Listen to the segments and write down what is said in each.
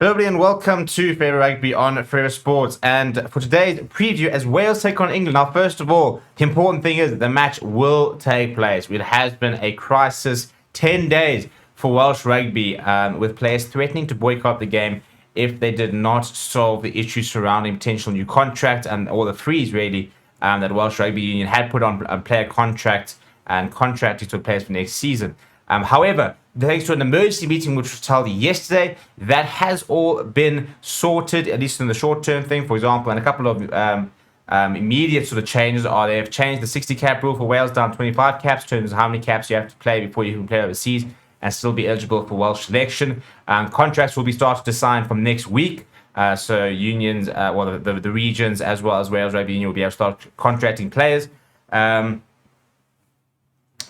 Hello, everybody, and welcome to Favorite Rugby on Forever Sports. And for today's preview, as Wales take on England. Now, first of all, the important thing is that the match will take place. It has been a crisis 10 days for Welsh rugby, with players threatening to boycott the game if they did not solve the issues surrounding potential new contract and all the freeze, really, that Welsh Rugby Union had put on player contracts and contracting to players for next season. However, thanks to an emergency meeting which was held yesterday, that has all been sorted, at least in the short-term thing, for example, and a couple of immediate sort of changes are they've changed the 60 cap rule for Wales down to 25 caps in terms of how many caps you have to play before you can play overseas and still be eligible for Welsh selection. Contracts will be started to sign from next week. So unions, the regions, as well as Wales Rugby Union will be able to start contracting players.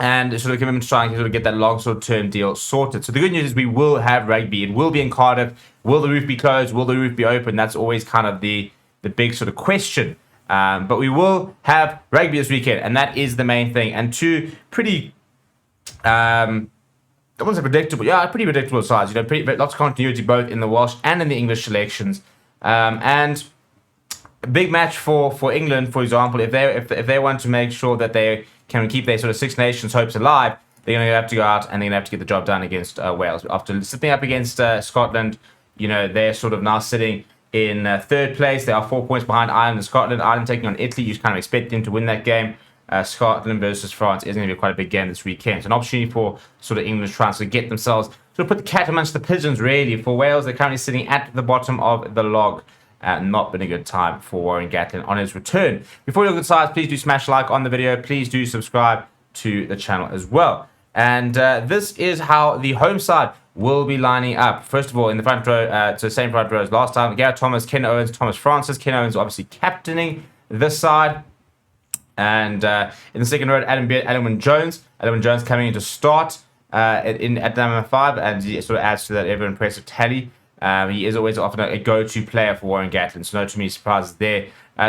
And sort of commitment to try and sort of get that long sort of term deal sorted. So the good news is we will have rugby. It will be in Cardiff. Will the roof be closed? Will the roof be open? That's always kind of the big sort of question. But we will have rugby this weekend, and that is the main thing. And two pretty, I wouldn't say predictable, pretty predictable sides. Lots of continuity both in the Welsh and in the English selections. And a big match for England, for example, if they want to make sure that they can keep their sort of Six Nations hopes alive, they're going to have to go out and they're going to have to get the job done against Wales. After sitting up against Scotland, they're sort of now sitting in third place. They are 4 points behind Ireland and Scotland. Ireland taking on Italy. You kind of expect them to win that game. Scotland versus France is going to be quite a big game this weekend. It's an opportunity for sort of England to try and sort of get themselves, sort of put the cat amongst the pigeons, really. For Wales, they're currently sitting at the bottom of the log. Not been a good time for Warren Gatland on his return. Before you look at the sides, please do smash like on the video. Please do subscribe to the channel as well. And this is how the home side will be lining up. First of all, in the front row, it's the same front row as last time. Gareth Thomas, Ken Owens, Thomas Francis. Ken Owens obviously captaining this side. And in the second row, Adam Beard, Adam Jones. Adam Jones coming in to start at number 5, and he sort of adds to that ever impressive tally. He is always often a go-to player for Warren Gatland, so no too many surprises there.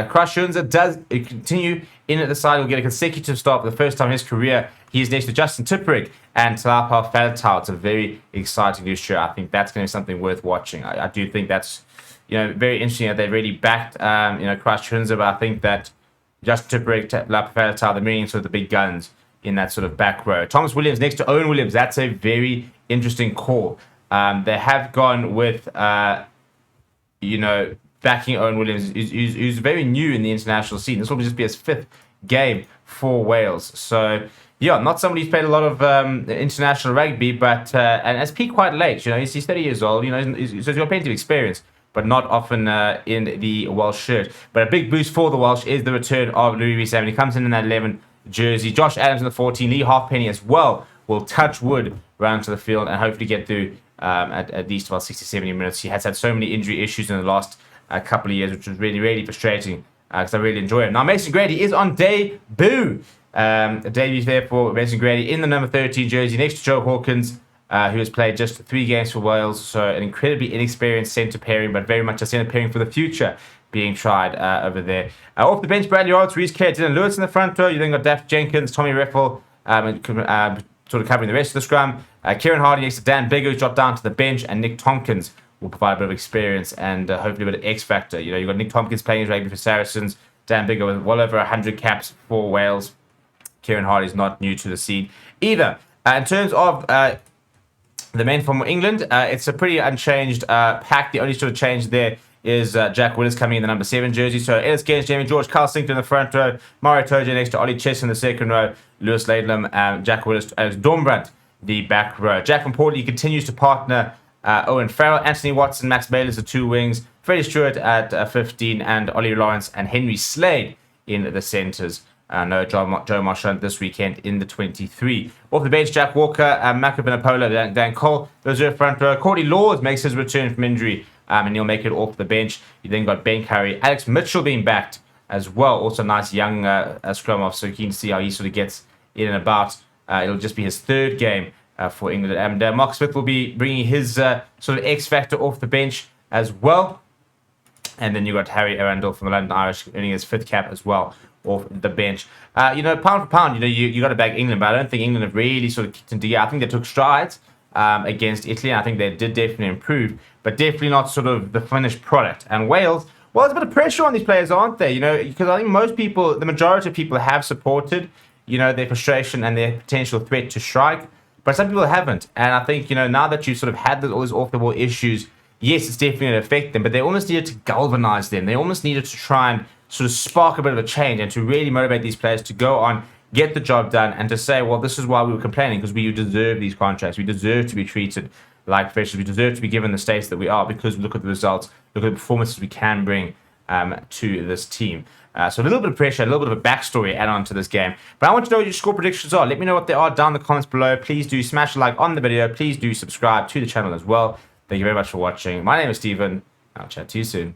Crush Junza does continue in at the side. He'll get a consecutive start for the first time in his career. He is next to Justin Tipuric and Talapa Faletau. It's a very exciting new show. I think that's going to be something worth watching. I do think that's very interesting that they really backed Crush Junza, but I think that Justin Tipuric, Talapa Faletau, they're meaning sort of the big guns in that sort of back row. Thomas Williams next to Owen Williams. That's a very interesting call. They have gone with, backing Owen Williams, who's very new in the international scene. This will just be his 5th game for Wales. So, not somebody who's played a lot of international rugby, but and has peaked quite late. He's 30 years old. So he's got plenty of experience, but not often in the Welsh shirt. But a big boost for the Welsh is the return of Louis Rees-Zammit. He comes in that 11 jersey. Josh Adams in the 14. Lee Halfpenny as well will touch wood round to the field and hopefully get through at least about 60, 70 minutes. He has had so many injury issues in the last couple of years, which was really, really frustrating because I really enjoy him. Now, Mason Grady is on debut. A debut there for Mason Grady in the number 13 jersey next to Joe Hawkins, who has played just 3 games for Wales. So an incredibly inexperienced centre pairing, but very much a centre pairing for the future being tried over there. Off the bench, Bradley Arts, Reece Kerr, Dylan Lewis in the front row. You then got Daft Jenkins, Tommy Reffel, sort of covering the rest of the scrum. Kieran Hardy next to Dan Bigger, who's dropped down to the bench, and Nick Tompkins will provide a bit of experience and hopefully a bit of X factor. You've got Nick Tompkins playing his rugby for Saracens, Dan Bigger with well over 100 caps for Wales. Kieran Hardy is not new to the scene either. In terms of the men from England, it's a pretty unchanged pack. The only sort of change there is Jack Willis coming in the number 7 jersey. So Ellis Gaines, Jamie George, Carl Singleton in the front row, Mario Toja next to Ollie Chess in the second row, Lewis Laidlam, Jack Willis, Alex Dornbrandt, the back row. Jack from Portley continues to partner Owen Farrell, Anthony Watson, Max Bayliss, the 2 wings, Freddie Stewart at 15, and Ollie Lawrence and Henry Slade in the centres. No Joe Marchand this weekend in the 23. Off the bench, Jack Walker, Mako Vanapola, Dan Cole, those are front row. Courtney Lawes makes his return from injury, and he'll make it off the bench. You then got Ben Curry, Alex Mitchell being backed as well. Also a nice young scrum off, so keen to see how he sort of gets in and about. It'll just be his 3rd game for England. And Mark Smith will be bringing his sort of X factor off the bench as well. And then you got Harry Arundel from the London Irish earning his 5th cap as well off the bench. Pound for pound, you got to back England, but I don't think England have really sort of kicked into gear. I think they took strides against Italy. And I think they did definitely improve, but definitely not sort of the finished product. And Wales, well, there's a bit of pressure on these players, aren't there? You know, because I think most people, the majority of people have supported, you know, their frustration and their potential threat to strike. But some people haven't. And I think, you know, now that you've sort of had all these off-the-ball issues, yes, it's definitely going to affect them, but they almost needed to galvanize them. They almost needed to try and sort of spark a bit of a change and to really motivate these players to go on, get the job done, and to say, well, this is why we were complaining, because we deserve these contracts. We deserve to be treated like professionals. We deserve to be given the status that we are, because we look at the results, look at the performances we can bring to this team. So a little bit of pressure, a little bit of a backstory add on to this game. But I want to know what your score predictions are. Let me know what they are down in the comments below. Please do smash a like on the video. Please do subscribe to the channel as well. Thank you very much for watching. My name is Steven. I'll chat to you soon.